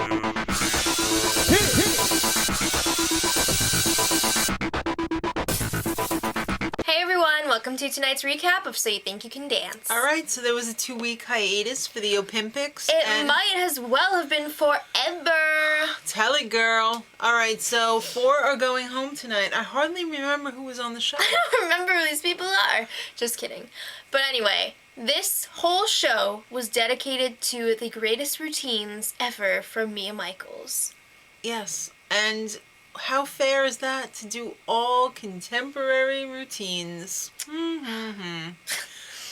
Hey everyone, welcome to tonight's recap of So You Think You Can Dance. Alright, so there was a 2-week hiatus for the Opimpics. It might as well have been forever. Tell it, girl. Alright, so 4 are going home tonight. I hardly remember who was on the show. I don't remember who these people are. Just kidding. But anyway, this whole show was dedicated to the greatest routines ever from Mia Michaels. Yes, and how fair is that to do all contemporary routines?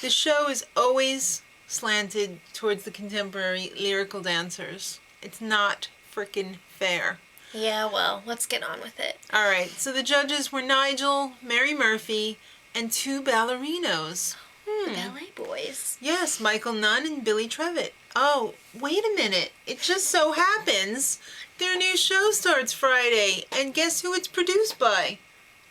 The show is always slanted towards the contemporary lyrical dancers. It's not frickin' fair. Yeah, well, let's get on with it. Alright, so the judges were Nigel, Mary Murphy, and 2 ballerinos. The ballet boys. Yes, Michael Nunn and Billy Trevitt. Oh, wait a minute. It just so happens their new show starts Friday, and guess who it's produced by?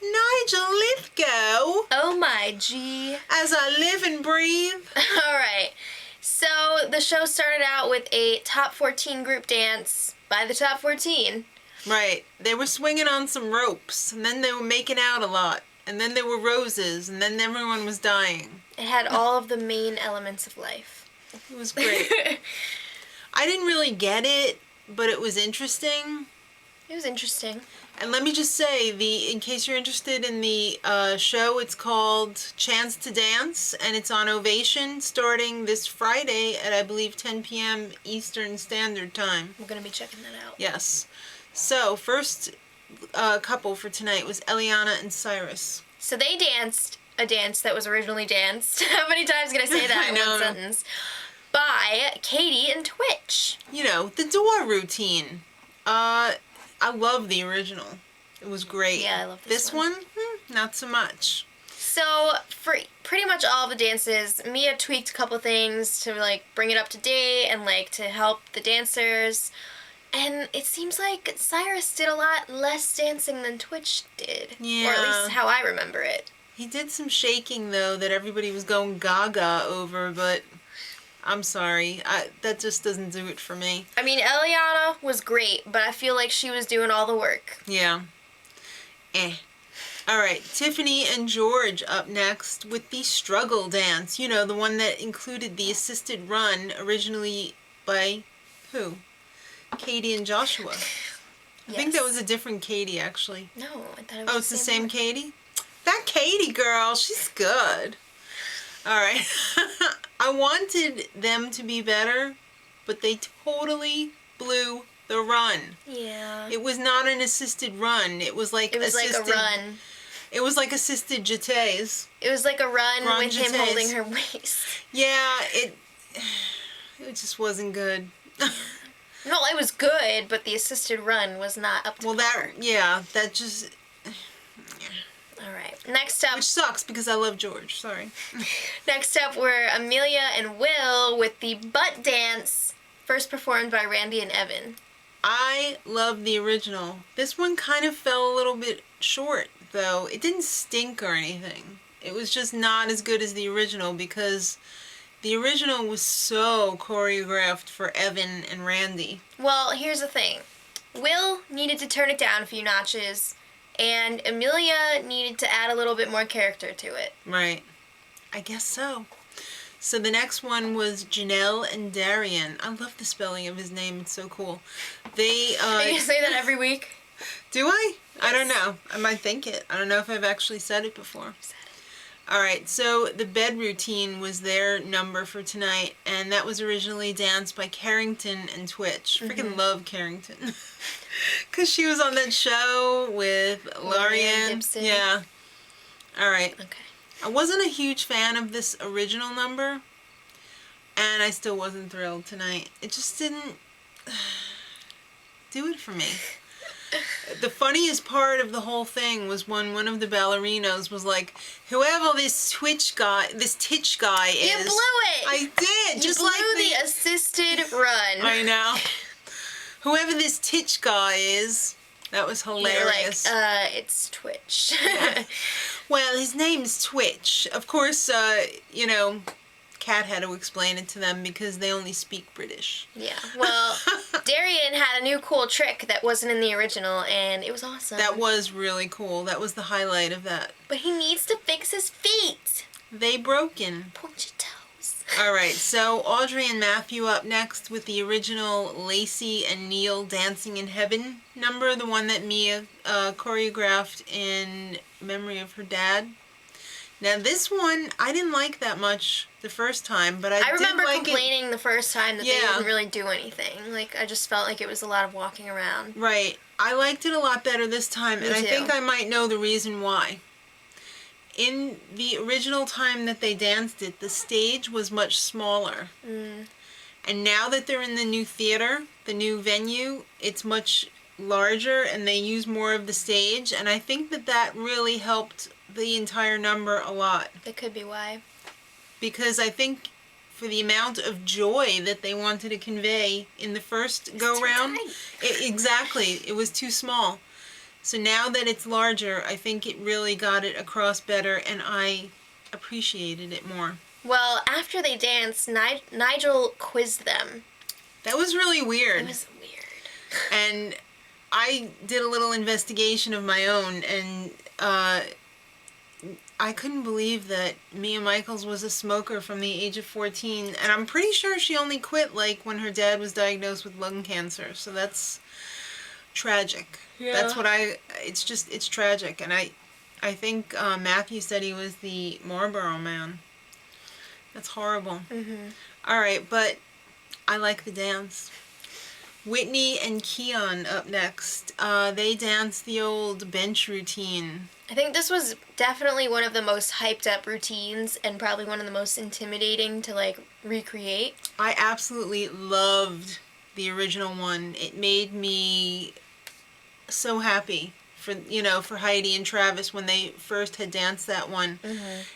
Nigel Lithgow. Oh my gee. As I live and breathe. Alright, so the show started out with a top 14 group dance by the top 14. Right. They were swinging on some ropes, and then they were making out a lot, and then there were roses, and then everyone was dying. It had all of the main elements of life. It was great. I didn't really get it, but it was interesting. It was interesting. And let me just say, in case you're interested in the show, it's called Chance to Dance, and it's on Ovation starting this Friday at, I believe, 10 p.m. Eastern Standard Time. I'm going to be checking that out. Yes. So, first couple for tonight was Eliana and Cyrus. So they danced a dance that was originally danced. How many times can I say that in one sentence? By Katie and Twitch. You know, the door routine. I love the original. It was great. Yeah, I love this one. Not so much. So, for pretty much all the dances, Mia tweaked a couple things to, like, bring it up to date and, like, to help the dancers. And it seems like Cyrus did a lot less dancing than Twitch did. Yeah. Or at least how I remember it. He did some shaking, though, that everybody was going gaga over, but I'm sorry. That just doesn't do it for me. I mean, Eliana was great, but I feel like she was doing all the work. Yeah. Alright, Tiffany and George up next with the struggle dance. You know, the one that included the assisted run originally by who? Katie and Joshua. I think that was a different Katie, actually. No, I thought it was it's the same Katie? That Katie girl, she's good. Alright. I wanted them to be better, but they totally blew the run. Yeah. It was not an assisted run. It was like a run. It was like assisted jetés. It was like a run with him jetés. holding her waist. Yeah, it just wasn't good. No, it was good, but the assisted run was not up to par. that just... Alright, next up... Which sucks, because I love George, sorry. Next up were Amelia and Will with the butt dance, first performed by Randy and Evan. I love the original. This one kind of fell a little bit short, though. It didn't stink or anything. It was just not as good as the original, because the original was so choreographed for Evan and Randy. Well, here's the thing. Will needed to turn it down a few notches, and Amelia needed to add a little bit more character to it. Right. I guess so. So the next one was Janelle and Darian. I love the spelling of his name. It's so cool. They You say that every week? Do I? Yes. I don't know. I might think it. I don't know if I've actually said it before. Alright, so the bed routine was their number for tonight, and that was originally danced by Carrington and Twitch. Freaking love Carrington. Because she was on that show with Lorianne. Gibson. Yeah. Alright. Okay. I wasn't a huge fan of this original number, and I still wasn't thrilled tonight. It just didn't do it for me. The funniest part of the whole thing was when one of the ballerinos was like, whoever this Titch guy is. You blew it! I did! You just blew like the assisted run. I know. Whoever this Titch guy is, that was hilarious. You're like, it's Twitch. Well, his name's Twitch. Of course, you know, Kat had to explain it to them because they only speak British. Yeah. Well, Darian had had a new cool trick that wasn't in the original, and it was awesome. That was really cool. That was the highlight of that. But he needs to fix his feet. They broken. Point your toes. All right, so Audrey and Matthew up next with the original Lacey and Neil Dancing in Heaven number, the one that Mia choreographed in memory of her dad. Now this one, I didn't like that much the first time, but I remember did like complaining the first time that they didn't really do anything. Like, I just felt like it was a lot of walking around. Right. I liked it a lot better this time, and I think I might know the reason why. In the original time that they danced it, the stage was much smaller. And now that they're in the new theater, the new venue, it's much larger and they use more of the stage, and I think that that really helped the entire number a lot. That could be why. Because I think for the amount of joy that they wanted to convey in the first go-round, exactly, it was too small. So now that it's larger, I think it really got it across better, and I appreciated it more. Well, after they danced, Nigel quizzed them. That was really weird. It was weird. And I did a little investigation of my own, and I couldn't believe that Mia Michaels was a smoker from the age of 14, and I'm pretty sure she only quit like when her dad was diagnosed with lung cancer, so that's tragic. Yeah. That's what it's tragic, and I think Matthew said he was the Marlboro Man. That's horrible. All right, but I like the dance. Whitney and Keon up next. They danced the old bench routine. I think this was definitely one of the most hyped up routines and probably one of the most intimidating to like recreate. I absolutely loved the original one. It made me so happy for Heidi and Travis when they first had danced that one.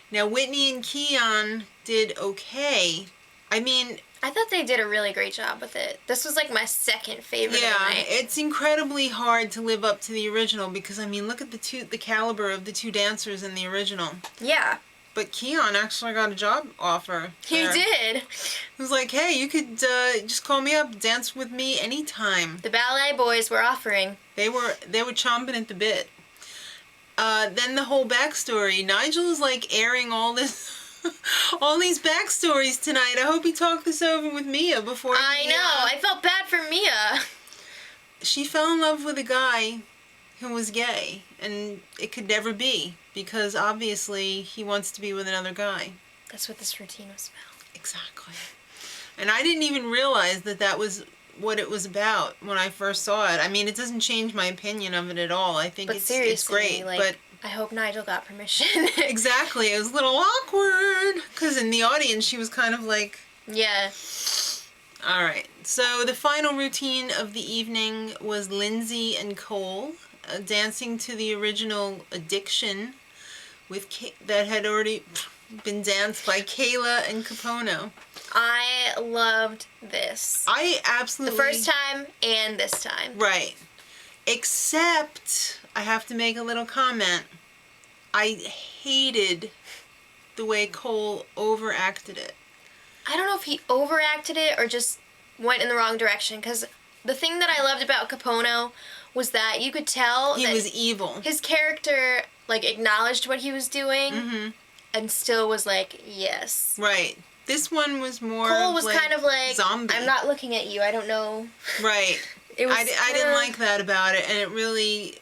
Now Whitney and Keon did okay. I mean, I thought they did a really great job with it. This was like my second favorite of the night. It's incredibly hard to live up to the original because I mean, look at the caliber of the two dancers in the original. Yeah. But Keon actually got a job offer. He did. He was like, hey, you could just call me up, dance with me anytime. The ballet boys were offering. They were chomping at the bit. Then the whole backstory. Nigel is like airing all this, all these backstories tonight. I hope he talked this over with Mia before. I know. I felt bad for Mia. She fell in love with a guy who was gay, and it could never be because obviously he wants to be with another guy. That's what this routine was about. Exactly. And I didn't even realize that that was what it was about when I first saw it. I mean, it doesn't change my opinion of it at all. I think it's great. Like, but I hope Nigel got permission. Exactly. It was a little awkward because in the audience she was kind of like... Yeah. All right. So the final routine of the evening was Lindsay and Cole dancing to the original Addiction that had already been danced by Kayla and Capono. I loved this. I absolutely... The first time and this time. Right. Except, I have to make a little comment. I hated the way Cole overacted it. I don't know if he overacted it or just went in the wrong direction, because the thing that I loved about Capono was that you could tell he was evil. His character like acknowledged what he was doing and still was like, yes. Right. This one was more Cole was like kind of like, zombie. I'm not looking at you, I don't know. Right. It was I didn't like that about it, and it really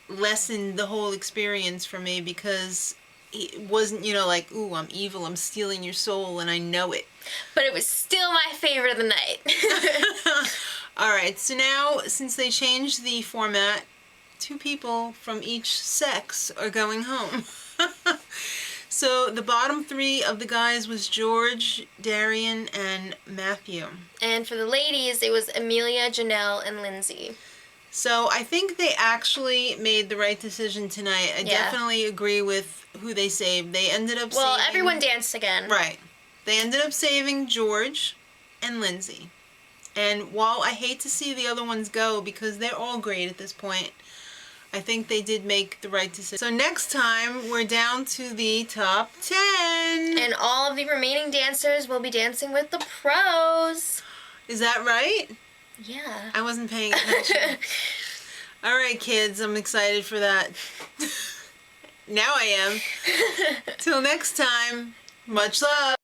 lessened the whole experience for me because it wasn't, like, ooh, I'm evil, I'm stealing your soul, and I know it. But it was still my favorite of the night. Alright, so now, since they changed the format, 2 people from each sex are going home. So the bottom 3 of the guys was George, Darian, and Matthew. And for the ladies, it was Amelia, Janelle, and Lindsay. So I think they actually made the right decision tonight. I definitely agree with who they saved. They ended up saving... Well, everyone danced again. Right. They ended up saving George and Lindsay. And while I hate to see the other ones go because they're all great at this point, I think they did make the right decision. So next time, we're down to the top 10. And all of the remaining dancers will be dancing with the pros. Is that right? Yeah. I wasn't paying attention. All right, kids, I'm excited for that. Now I am. Till next time, much love.